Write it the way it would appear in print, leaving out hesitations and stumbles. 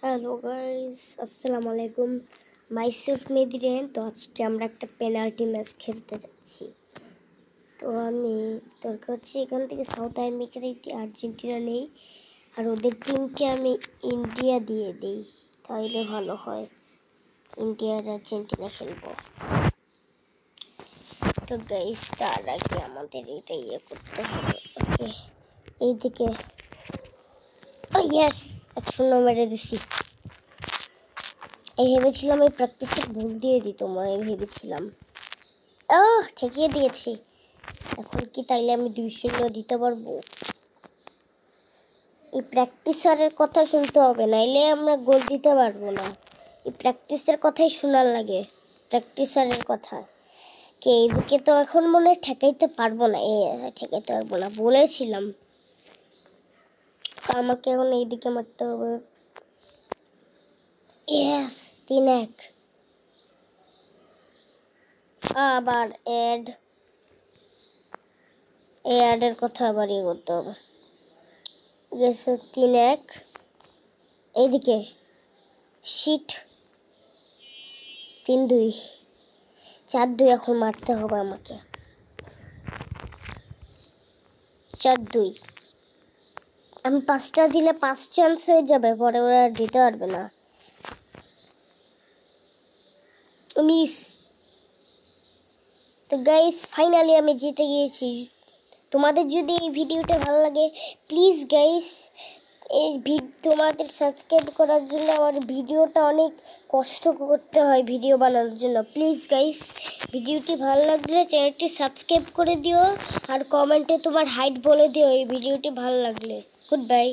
Hello guys, আসসালামু আলাইকুম। Myself মেহেদি রেহান। তো আজকে আমরা একটা পেনাল্টি ম্যাচ খেলতে যাচ্ছি। তো আমি দরকার হচ্ছে এখান থেকে সাউথ আমেরিকার একটি আর্জেন্টিনা নেই, আর ওদের টিমকে আমি ইন্ডিয়া দিয়ে দিই, তাহলে ভালো হয়। ইন্ডিয়া আর আর্জেন্টিনা খেলবো। তো গাইস, তার আগে আমাদের এটা করতে হবে। ওকে, এইদিকে ইয়েস 1-0 মেরে দিছি। ভেবেছিলাম এই প্র্যাকটিসে ভুল দিয়ে দিত, মনে ভেবেছিলাম। ঠেকিয়ে দিয়েছি। এখন কি তাইলে আমি 2-0 দিতে পারবো? এই প্র্যাকটিসারের কথা শুনতে হবে, নাইলে আমরা গোল দিতে পারবো না। এই প্র্যাকটিসের কথাই শোনার লাগে, প্র্যাকটিসারের কথা। কে এইদিকে তো এখন মনে ঠেকাইতে পারবো না। ঠেকাইতে পারবো না বলেছিলাম। আমাকে এখন এইদিকে মারতে হবে। ইয়েস, 3-1। আবার অ্যাডের কথা আবার করতে হবে। গেছে 3-1। এইদিকে শিট 3-2, 4-2। এখন মারতে হবে আমাকে। 4-2। আমি 5টা দিলে 5 চান্স হয়ে যাবে, পরে ওরা আর দিতে পারবে না। 19। তো গাইস, ফাইনালি আমি জিতে গিয়েছি। তোমাদের যদি এই ভিডিওটা ভালো লাগে, প্লিজ গাইস তোমাদের সাবস্ক্রাইব করার জন্য। আমার ভিডিওটা অনেক কষ্ট করতে হয় ভিডিও বানানোর জন্য। প্লিজ গাইস, ভিডিওটি ভালো লাগলে চ্যানেলটি সাবস্ক্রাইব করে দিও, আর কমেন্টে তোমার হাইট বলে দিও এই ভিডিওটি ভালো লাগলে। Good bye.